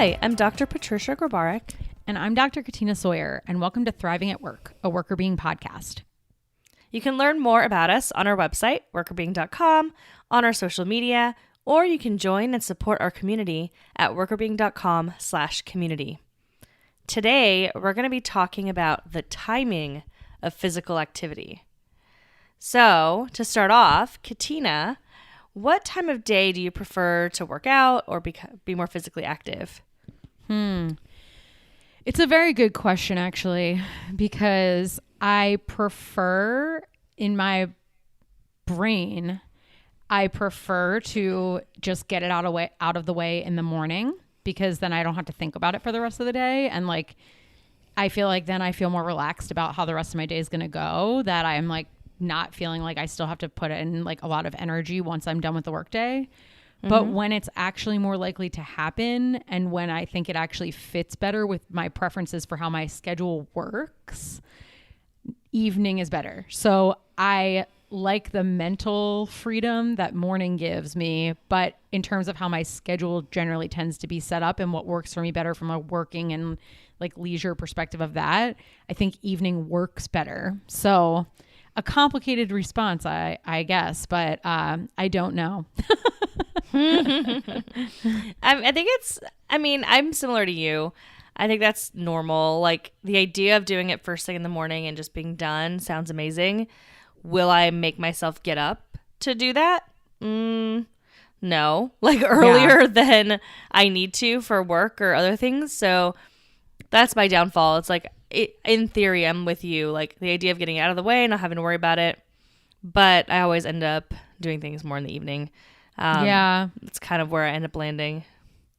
Hi, I'm Dr. Patricia Grabarek. And I'm Dr. Katina Sawyer, and welcome to Thriving at Work, a Worker Being podcast. You can learn more about us on our website, workerbeing.com, on our social media, or you can join and support our community at workerbeing.com/community. Today, we're going to be talking about the timing of physical activity. So, to start off, Katina, what time of day do you prefer to work out or be more physically active? It's a very good question, actually, because I prefer, in my brain, I prefer to just get it out of the way in the morning, because then I don't have to think about it for the rest of the day. And like, I feel like then I feel more relaxed about how the rest of my day is going to go, that I'm like not feeling like I still have to put in like a lot of energy once I'm done with the workday. But when it's actually more likely to happen, and when I think it actually fits better with my preferences for how my schedule works, evening is better. So I like the mental freedom that morning gives me, but in terms of how my schedule generally tends to be set up and what works for me better from a working and like leisure perspective of that, I think evening works better. So a complicated response, I guess, but I don't know. I'm similar to you. I think that's normal. Like, the idea of doing it first thing in the morning and just being done sounds amazing. Will I make myself get up to do that? No. Like, earlier than I need to for work or other things. So that's my downfall. It's like, in theory, I'm with you. Like, the idea of getting out of the way, not having to worry about it. But I always end up doing things more in the evening. It's kind of where I end up landing.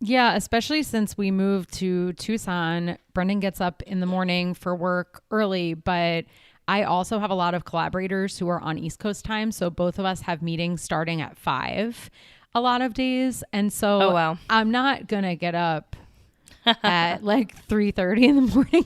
Yeah, especially since we moved to Tucson. Brendan gets up in the morning for work early, but I also have a lot of collaborators who are on East Coast time. So both of us have meetings starting at 5 a lot of days. And so I'm not going to get up at like 3:30 in the morning.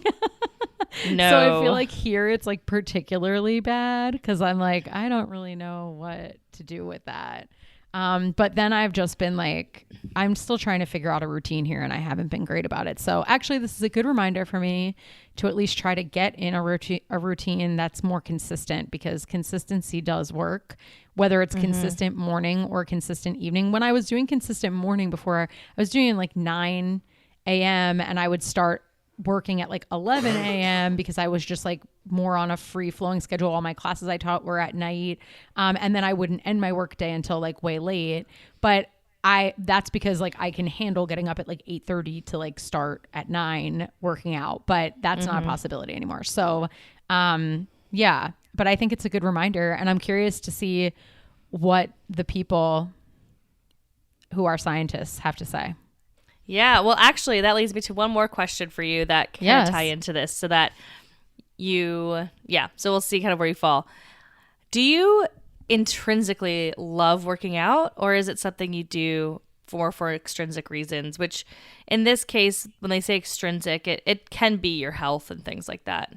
No. So I feel like here it's like particularly bad because I'm like, I don't really know what to do with that. But then I've just been like, I'm still trying to figure out a routine here, and I haven't been great about it. So actually, this is a good reminder for me to at least try to get in a routine that's more consistent, because consistency does work, whether it's consistent morning or consistent evening. When I was doing consistent morning before, I was doing like 9 a.m. and I would start working at like 11 a.m. because I was just like more on a free flowing schedule. All my classes I taught were at night. And then I wouldn't end my work day until like way late. But that's because like I can handle getting up at like 8:30 to like start at 9 working out, but that's not a possibility anymore. So, but I think it's a good reminder, and I'm curious to see what the people who are scientists have to say. Yeah, well, actually, that leads me to one more question for you that can kind of tie into this, so that so we'll see kind of where you fall. Do you intrinsically love working out, or is it something you do for extrinsic reasons, which in this case, when they say extrinsic, it can be your health and things like that?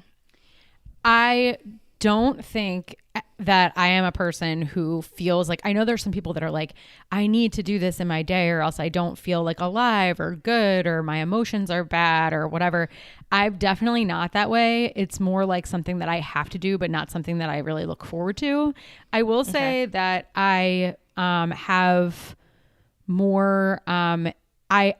I don't think that I am a person who feels like, I know there's some people that are like, I need to do this in my day or else I don't feel like alive or good, or my emotions are bad or whatever. I'm definitely not that way. It's more like something that I have to do, but not something that I really look forward to. I will say that I have more, I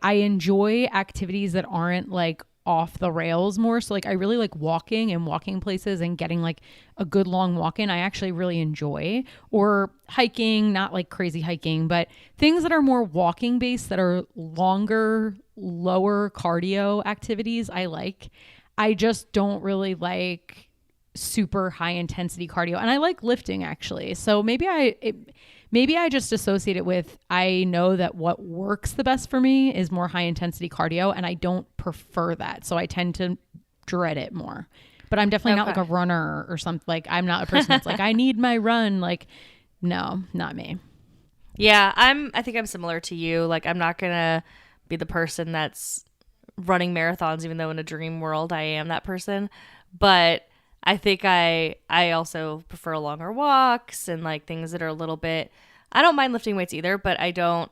enjoy activities that aren't like off the rails more. So like I really like walking and walking places and getting like a good long walk in. I actually really enjoy, or hiking, not like crazy hiking, but things that are more walking based, that are longer, lower cardio activities I like. I just don't really like super high intensity cardio, and I like lifting actually. So maybe I just associate it with, I know that what works the best for me is more high intensity cardio, and I don't prefer that. So I tend to dread it more. But I'm definitely not like a runner or something. Like, I'm not a person that's like, I need my run. Like, no, not me. Yeah, I think I'm similar to you. Like, I'm not going to be the person that's running marathons, even though in a dream world I am that person. But I think I also prefer longer walks and like things that are a little bit, I don't mind lifting weights either, but I don't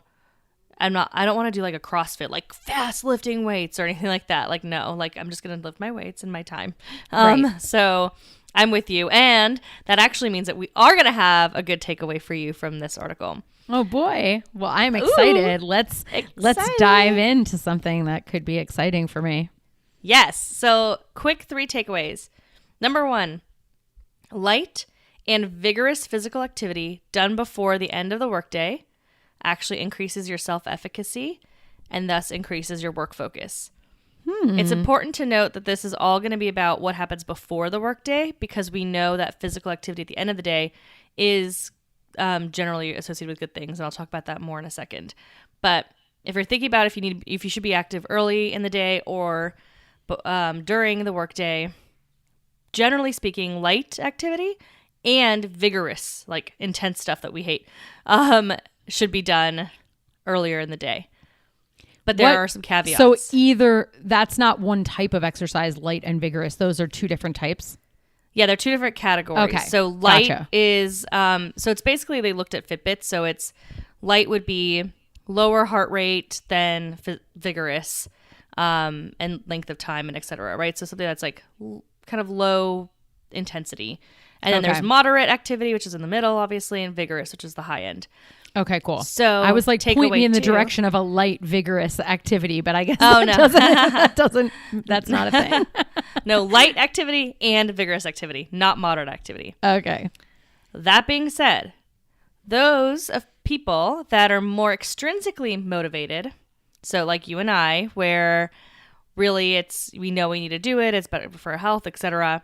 I don't want to do like a CrossFit, like fast lifting weights or anything like that. Like, no, like I'm just going to lift my weights in my time. Right. So I'm with you. And that actually means that we are going to have a good takeaway for you from this article. Oh boy. Well, I'm excited. Ooh, Let's exciting. dive into something that could be exciting for me. Yes. So quick 3 takeaways. Number 1, light and vigorous physical activity done before the end of the workday actually increases your self-efficacy and thus increases your work focus. It's important to note that this is all going to be about what happens before the workday, because we know that physical activity at the end of the day is generally associated with good things, and I'll talk about that more in a second. But if you're thinking about if you should be active early in the day or during the workday, generally speaking, light activity and vigorous, like intense stuff that we hate, should be done earlier in the day. But there are some caveats. So either that's not one type of exercise, light and vigorous. Those are 2 different types. Yeah, they're 2 different categories. Okay. So light Gotcha. is, so it's basically they looked at Fitbits. So it's light would be lower heart rate than vigorous, and length of time and et cetera, right? So something that's like kind of low intensity. And then there's moderate activity, which is in the middle, obviously, and vigorous, which is the high end. Okay, cool. So I was like, point me in the 2. direction of a light, vigorous activity, but I guess that's not a thing. No, light activity and vigorous activity, not moderate activity. Okay. That being said, those of people that are more extrinsically motivated, so like you and I, where really we know we need to do it, it's better for our health, etc.,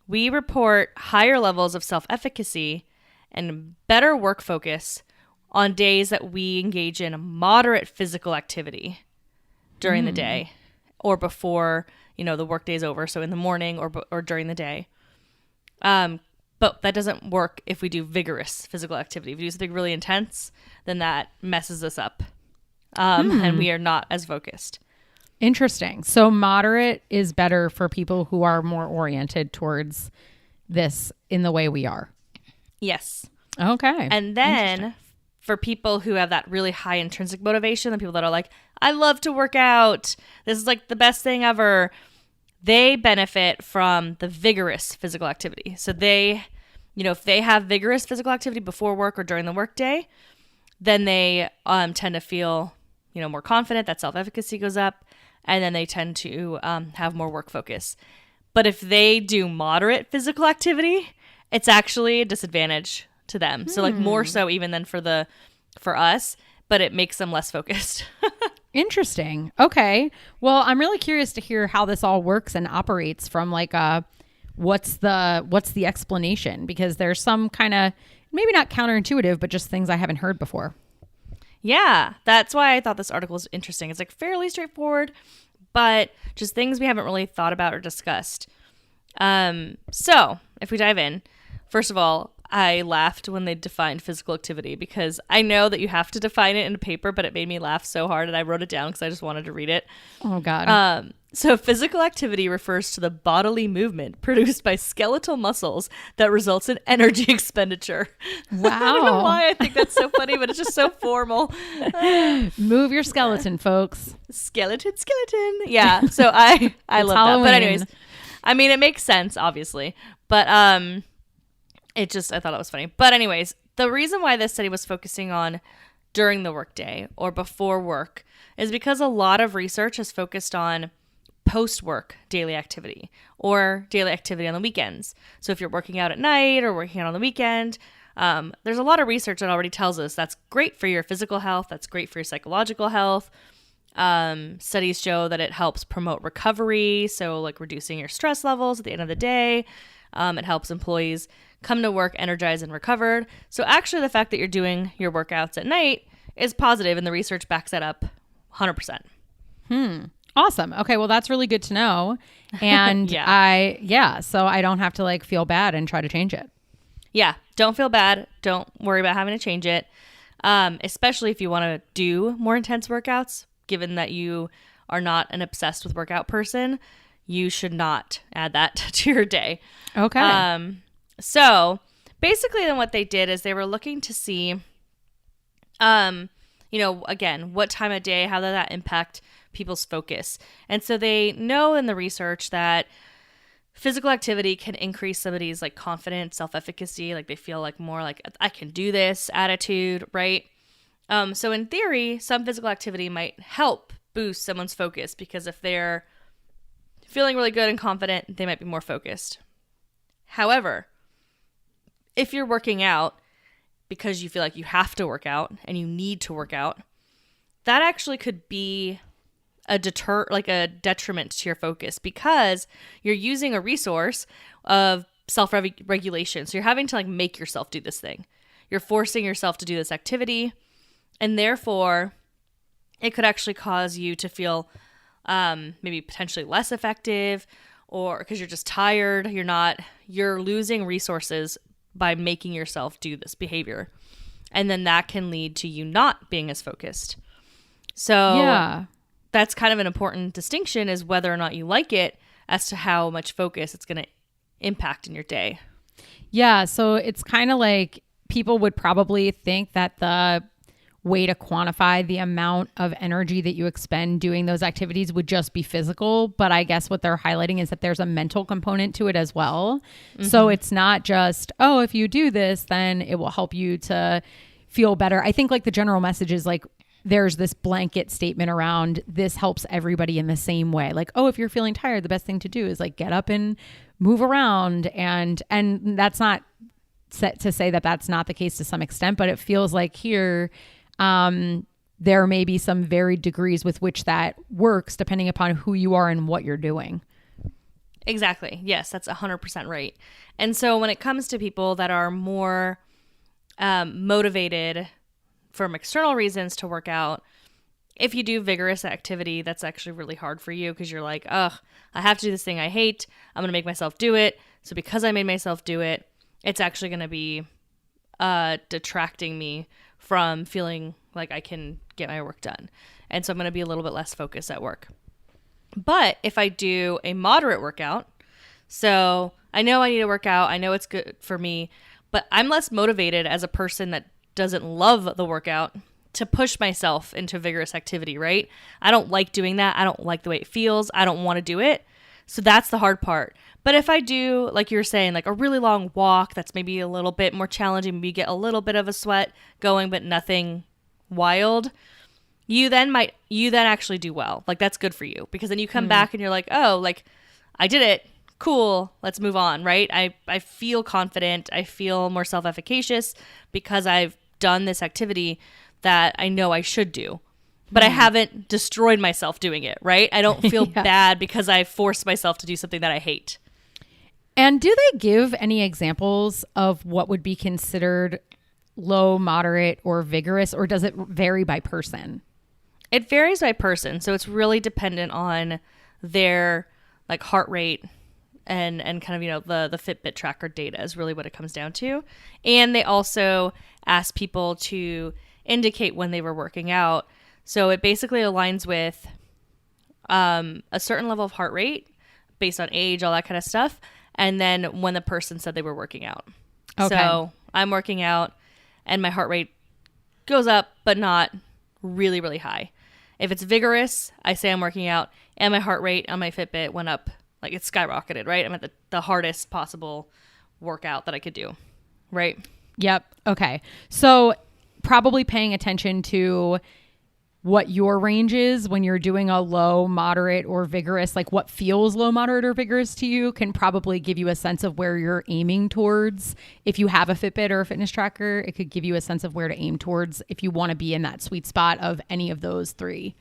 we report higher levels of self-efficacy and better work focus on days that we engage in moderate physical activity during the day or before, the workday's over. So in the morning or during the day. But that doesn't work if we do vigorous physical activity. If we do something really intense, then that messes us up. And we are not as focused. Interesting. So moderate is better for people who are more oriented towards this in the way we are. Yes. Okay. And then for people who have that really high intrinsic motivation, the people that are like, I love to work out, this is like the best thing ever, they benefit from the vigorous physical activity. So they, if they have vigorous physical activity before work or during the workday, then they tend to feel, more confident, that self-efficacy goes up, and then they tend to have more work focus. But if they do moderate physical activity, it's actually a disadvantage to them. So like more so even than for us, but it makes them less focused. Interesting. Okay. Well, I'm really curious to hear how this all works and operates from like what's the explanation, because there's some kind of maybe not counterintuitive, but just things I haven't heard before. Yeah, that's why I thought this article was interesting. It's like fairly straightforward, but just things we haven't really thought about or discussed. So if we dive in, first of all, I laughed when they defined physical activity, because I know that you have to define it in a paper, but it made me laugh so hard and I wrote it down because I just wanted to read it. Oh, God. So physical activity refers to the bodily movement produced by skeletal muscles that results in energy expenditure. Wow. I don't know why I think that's so funny, but it's just so formal. Move your skeleton, folks. Skeleton. Yeah. So I love Halloween. that. But anyways, I mean, it makes sense, obviously. But I thought it was funny. But anyways, the reason why this study was focusing on during the workday or before work is because a lot of research has focused on post-work daily activity or daily activity on the weekends. So if you're working out at night or working out on the weekend, there's a lot of research that already tells us that's great for your physical health, that's great for your psychological health. Studies show that it helps promote recovery, so like reducing your stress levels at the end of the day. It helps employees come to work energized and recovered. So actually the fact that you're doing your workouts at night is positive, and the research backs that up 100%. Awesome. Okay, well that's really good to know. And so I don't have to like feel bad and try to change it. Yeah, don't feel bad. Don't worry about having to change it. Especially if you want to do more intense workouts, given that you are not an obsessed with workout person, you should not add that to your day. Okay. So basically then what they did is they were looking to see again, what time of day, how does that impact people's focus? And so they know in the research that physical activity can increase somebody's like confidence, self-efficacy, like they feel like more like I can do this attitude, right? So in theory, some physical activity might help boost someone's focus because if they're feeling really good and confident, they might be more focused. However, if you're working out because you feel like you have to work out and you need to work out, that actually could be a detriment to your focus because you're using a resource of self-regulation. So you're having to like make yourself do this thing. You're forcing yourself to do this activity, and therefore it could actually cause you to feel maybe potentially less effective, or because you're just tired, you're losing resources by making yourself do this behavior. And then that can lead to you not being as focused. So that's kind of an important distinction, is whether or not you like it as to how much focus it's going to impact in your day. Yeah. So it's kind of like people would probably think that the way to quantify the amount of energy that you expend doing those activities would just be physical. But I guess what they're highlighting is that there's a mental component to it as well. Mm-hmm. So it's not just, oh, if you do this, then it will help you to feel better. I think like the general message is like, there's this blanket statement around this helps everybody in the same way. Like, oh, if you're feeling tired, the best thing to do is like get up and move around. And that's not set to say that that's not the case to some extent, but it feels like here, there may be some varied degrees with which that works depending upon who you are and what you're doing. Exactly. Yes, that's 100% right. And so when it comes to people that are more motivated from external reasons to work out, if you do vigorous activity, that's actually really hard for you because you're like, ugh, I have to do this thing I hate. I'm going to make myself do it. So because I made myself do it, it's actually going to be detracting me from feeling like I can get my work done. And so I'm going to be a little bit less focused at work. But if I do a moderate workout, so I know I need to work out, I know it's good for me, but I'm less motivated as a person that doesn't love the workout to push myself into vigorous activity, right? I don't like doing that. I don't like the way it feels. I don't want to do it. So that's the hard part. But if I do, like you were saying, like a really long walk, that's maybe a little bit more challenging, maybe you get a little bit of a sweat going, but nothing wild, you then actually do well. Like that's good for you because then you come back and you're like, oh, like I did it. Cool. Let's move on, right? I feel confident. I feel more self-efficacious because I've done this activity that I know I should do. But I haven't destroyed myself doing it, right? I don't feel bad because I forced myself to do something that I hate. And do they give any examples of what would be considered low, moderate, or vigorous, or does it vary by person? It varies by person. So it's really dependent on their like heart rate and kind of, the Fitbit tracker data is really what it comes down to. And they also ask people to indicate when they were working out. So it basically aligns with a certain level of heart rate based on age, all that kind of stuff. And then when the person said they were working out. Okay. So I'm working out and my heart rate goes up, but not really, really high. If it's vigorous, I say I'm working out and my heart rate on my Fitbit went up, like it skyrocketed, right? I'm at the hardest possible workout that I could do, right? Yep. Okay. So probably paying attention to what your range is when you're doing a low, moderate, or vigorous, like what feels low, moderate, or vigorous to you can probably give you a sense of where you're aiming towards. If you have a Fitbit or a fitness tracker, it could give you a sense of where to aim towards if you want to be in that sweet spot of any of those three.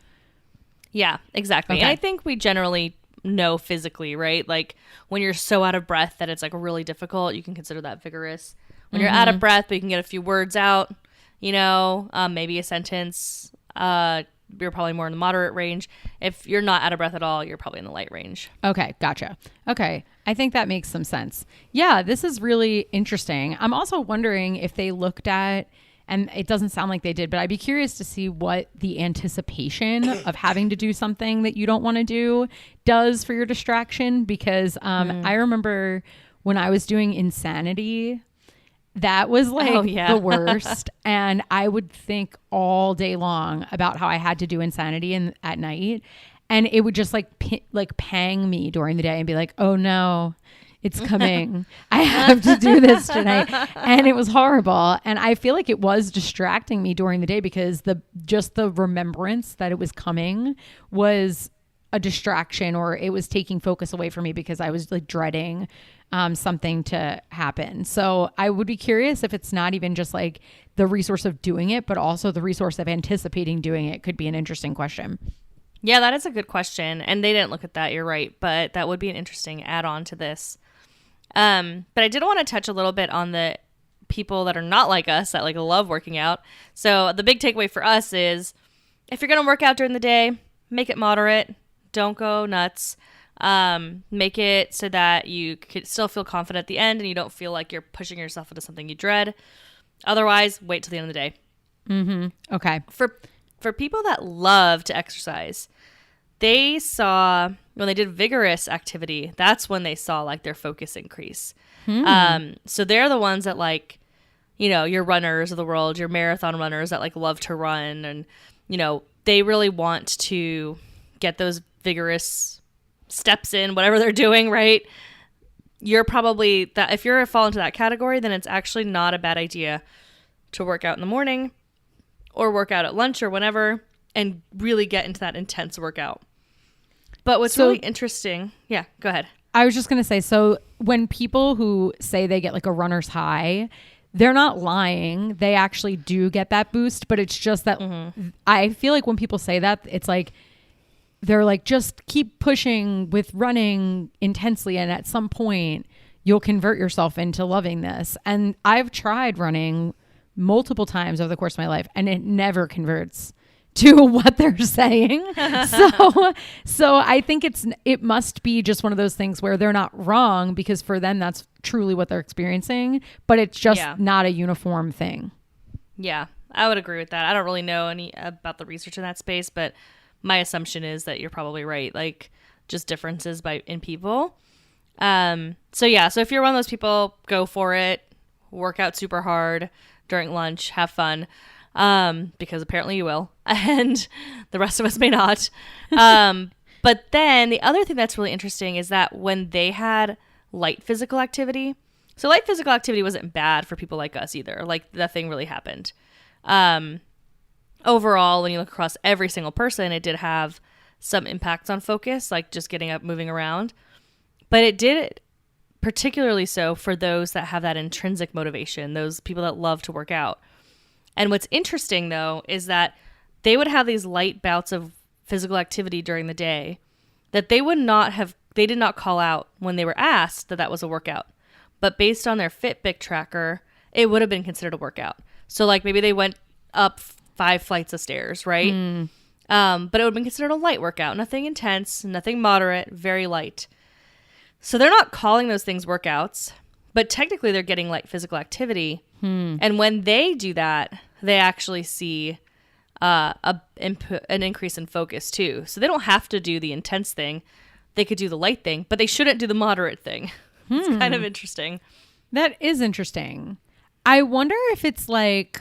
Yeah, exactly. Okay. And I think we generally know physically, right? Like when you're so out of breath that it's like really difficult, you can consider that vigorous. When you're out of breath, but you can get a few words out, maybe a sentence, you're probably more in the moderate range. If you're not out of breath at all, you're probably in the light range. Okay, gotcha. Okay, I think that makes some sense. Yeah, this is really interesting. I'm also wondering if they looked at, and it doesn't sound like they did, but I'd be curious to see what the anticipation of having to do something that you don't want to do does for your distraction. Because I remember when I was doing Insanity, That was like Oh, yeah. the worst. And I would think all day long about how I had to do Insanity at night. And it would just like pang me during the day and be like, oh no, it's coming. I have to do this tonight. And it was horrible. And I feel like it was distracting me during the day because the remembrance that it was coming was a distraction, or it was taking focus away from me because I was like dreading something to happen. So I would be curious if it's not even just like the resource of doing it, but also the resource of anticipating doing it could be an interesting question. Yeah, that is a good question. And they didn't look at that. You're right. But that would be an interesting add-on to this. But I did want to touch a little bit on the people that are not like us, that like love working out. So the big takeaway for us is if you're going to work out during the day, make it moderate. Don't go nuts. Make it so that you could still feel confident at the end and you don't feel like you're pushing yourself into something you dread. Otherwise, wait till the end of the day. Mm-hmm. Okay. For people that love to exercise, they saw when they did vigorous activity, that's when they saw like their focus increase. So they're the ones that like, you know, your runners of the world, your marathon runners that like love to run, and, you know, they really want to get those vigorous steps in, whatever they're doing, right? You're probably that if you're fall into that category, then it's actually not a bad idea to work out in the morning or work out at lunch or whenever and really get into that intense workout. But what's really interesting, yeah, go ahead. I was just going to say, so when people who say they get like a runner's high, they're not lying. They actually do get that boost, but it's just that I feel like when people say that, it's like, they're like, just keep pushing with running intensely. And at some point you'll convert yourself into loving this. And I've tried running multiple times over the course of my life and it never converts to what they're saying. So I think it must be just one of those things where they're not wrong, because for them, that's truly what they're experiencing, but it's just not a uniform thing. Yeah, I would agree with that. I don't really know any about the research in that space, but my assumption is that you're probably right. Like just differences in people. So if you're one of those people, go for it, work out super hard during lunch, have fun. Because apparently you will, and the rest of us may not. But then the other thing that's really interesting is that when they had light physical activity, so light physical activity wasn't bad for people like us either. Like nothing really happened. Overall, when you look across every single person, it did have some impacts on focus, like just getting up, moving around. But it did particularly so for those that have that intrinsic motivation, those people that love to work out. And what's interesting, though, is that they would have these light bouts of physical activity during the day that they did not call out when they were asked that was a workout. But based on their Fitbit tracker, it would have been considered a workout. So like maybe they went up 5 flights of stairs, right? But it would have been considered a light workout. Nothing intense, nothing moderate, very light. So they're not calling those things workouts, but technically they're getting light physical activity. And when they do that, they actually see an increase in focus too. So they don't have to do the intense thing. They could do the light thing, but they shouldn't do the moderate thing. It's kind of interesting. That is interesting. I wonder if it's like,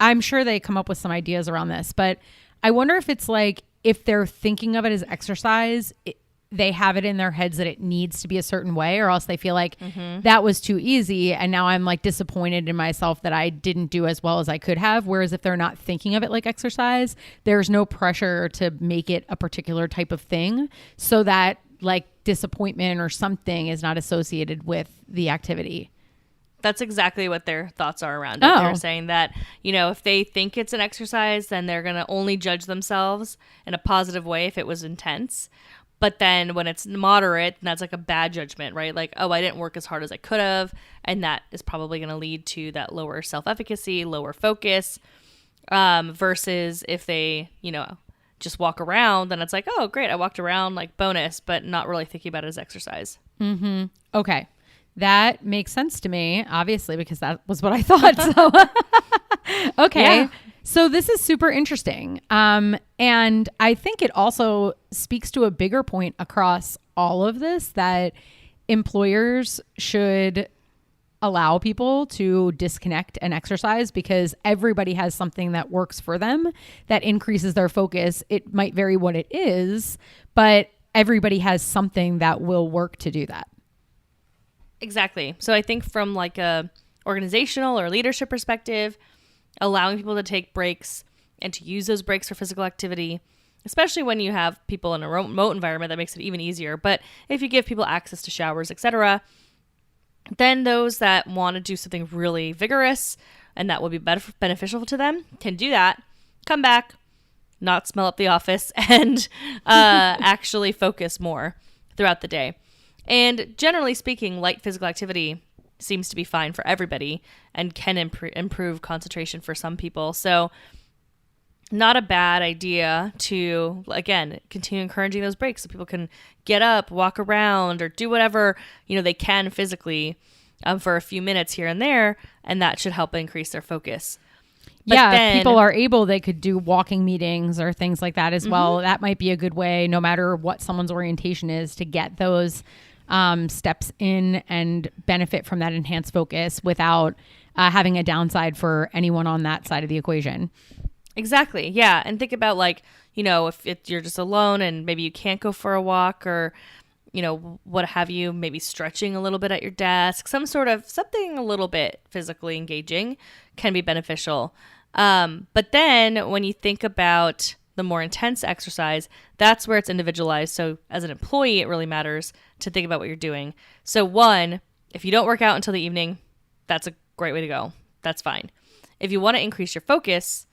I'm sure they come up with some ideas around this, but I wonder if it's like, if they're thinking of it as exercise, they have it in their heads that it needs to be a certain way, or else they feel like that was too easy. And now I'm like disappointed in myself that I didn't do as well as I could have. Whereas if they're not thinking of it like exercise, there's no pressure to make it a particular type of thing, so that like disappointment or something is not associated with the activity. That's exactly what their thoughts are around it. They're saying that, if they think it's an exercise, then they're going to only judge themselves in a positive way if it was intense. But then when it's moderate, that's like a bad judgment, right? Like, oh, I didn't work as hard as I could have. And that is probably going to lead to that lower self-efficacy, lower focus, versus if they, just walk around, then it's like, oh, great, I walked around, like bonus, but not really thinking about it as exercise. Okay. That makes sense to me, obviously, because that was what I thought. So, okay. Yeah. So this is super interesting. And I think it also speaks to a bigger point across all of this, that employers should allow people to disconnect and exercise because everybody has something that works for them that increases their focus. It might vary what it is, but everybody has something that will work to do that. Exactly. So I think from like a organizational or leadership perspective, allowing people to take breaks and to use those breaks for physical activity, especially when you have people in a remote environment, that makes it even easier. But if you give people access to showers, etc., then those that want to do something really vigorous and that will be beneficial to them can do that, come back, not smell up the office, and actually focus more throughout the day. And generally speaking, light physical activity seems to be fine for everybody and can improve concentration for some people. So not a bad idea to, again, continue encouraging those breaks so people can get up, walk around, or do whatever, they can physically for a few minutes here and there, and that should help increase their focus. But if people are able, they could do walking meetings or things like that as well. That might be a good way, no matter what someone's orientation is, to get those steps in and benefit from that enhanced focus without having a downside for anyone on that side of the equation. Exactly. Yeah. And think about if you're just alone and maybe you can't go for a walk or, what have you, maybe stretching a little bit at your desk, something a little bit physically engaging can be beneficial. But then when you think about the more intense exercise, that's where it's individualized. So as an employee, it really matters to think about what you're doing. So one, if you don't work out until the evening, that's a great way to go. That's fine. If you want to increase your focus,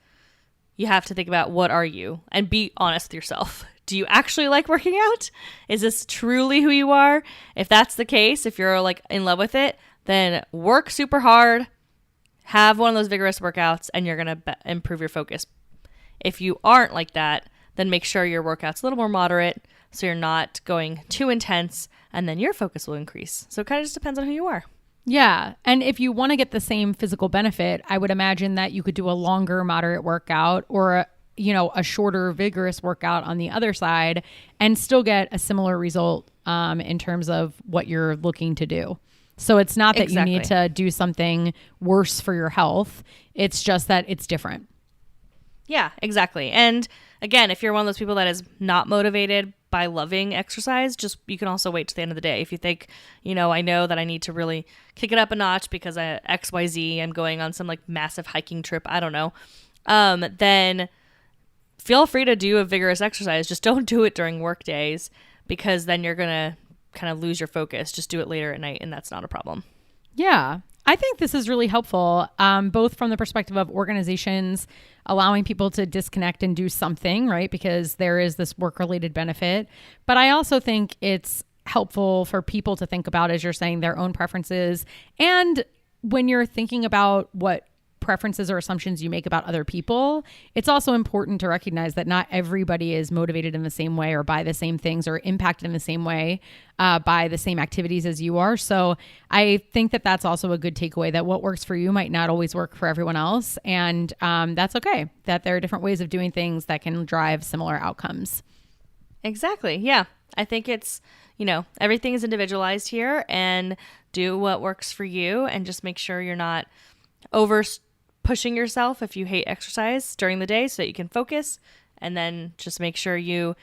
you have to think about what are you and be honest with yourself. Do you actually like working out? Is this truly who you are? If that's the case, if you're in love with it, then work super hard, have one of those vigorous workouts, and you're going to improve your focus. If you aren't like that, then make sure your workout's a little more moderate so you're not going too intense, and then your focus will increase. So it kind of just depends on who you are. Yeah. And if you want to get the same physical benefit, I would imagine that you could do a longer moderate workout or a shorter vigorous workout on the other side and still get a similar result in terms of what you're looking to do. So it's not that you need to do something worse for your health. It's just that it's different. Yeah, exactly. And again, if you're one of those people that is not motivated by loving exercise, you can also wait to the end of the day. If you think, I know that I need to really kick it up a notch because XYZ, I'm going on some massive hiking trip, I don't know, then feel free to do a vigorous exercise. Just don't do it during work days because then you're going to kind of lose your focus. Just do it later at night and that's not a problem. Yeah. I think this is really helpful, both from the perspective of organizations allowing people to disconnect and do something, right? Because there is this work-related benefit. But I also think it's helpful for people to think about, as you're saying, their own preferences. And when you're thinking about what preferences or assumptions you make about other people, it's also important to recognize that not everybody is motivated in the same way or by the same things or impacted in the same way by the same activities as you are. So I think that that's also a good takeaway, that what works for you might not always work for everyone else. And that's okay, that there are different ways of doing things that can drive similar outcomes. Exactly. Yeah. I think it's, everything is individualized here, and do what works for you and just make sure you're not pushing yourself if you hate exercise during the day so that you can focus, and then just make sure you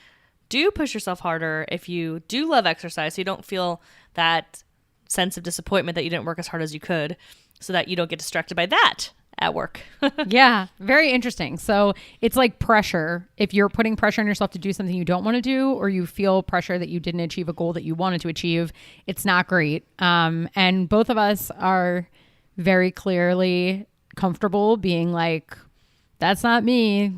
do push yourself harder if you do love exercise so you don't feel that sense of disappointment that you didn't work as hard as you could, so that you don't get distracted by that at work. Yeah, very interesting. So it's like pressure. If you're putting pressure on yourself to do something you don't want to do, or you feel pressure that you didn't achieve a goal that you wanted to achieve, it's not great. And both of us are very clearly comfortable being like, that's not me.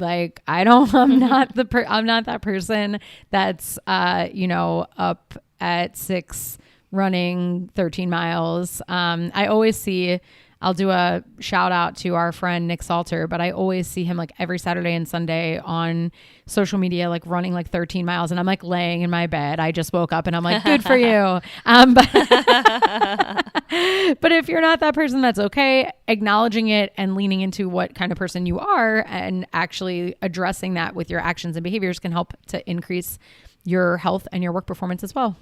I'm not that person that's, up at 6 running 13 miles. I always see, I'll do a shout out to our friend Nick Salter, but I always see him every Saturday and Sunday on social media, running 13 miles. And I'm laying in my bed. I just woke up and I'm like, good for you. But if you're not that person, that's okay. Acknowledging it and leaning into what kind of person you are and actually addressing that with your actions and behaviors can help to increase your health and your work performance as well.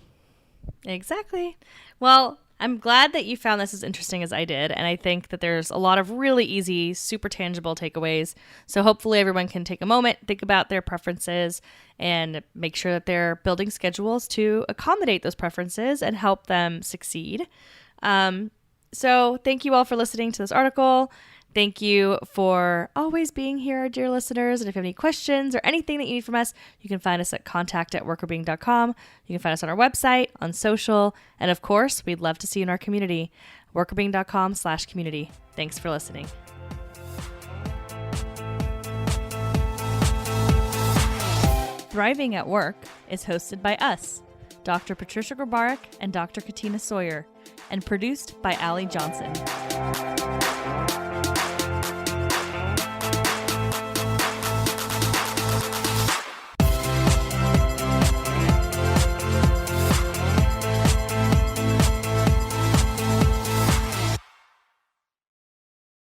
Exactly. Well, I'm glad that you found this as interesting as I did, and I think that there's a lot of really easy, super tangible takeaways. So hopefully everyone can take a moment, think about their preferences, and make sure that they're building schedules to accommodate those preferences and help them succeed. So thank you all for listening to this article. Thank you for always being here, dear listeners. And if you have any questions or anything that you need from us, you can find us at contact@workerbeing.com. You can find us on our website, on social, and of course, we'd love to see you in our community, workerbeing.com/community. Thanks for listening. Thriving at Work is hosted by us, Dr. Patricia Grabarek and Dr. Katina Sawyer, and produced by Allie Johnson.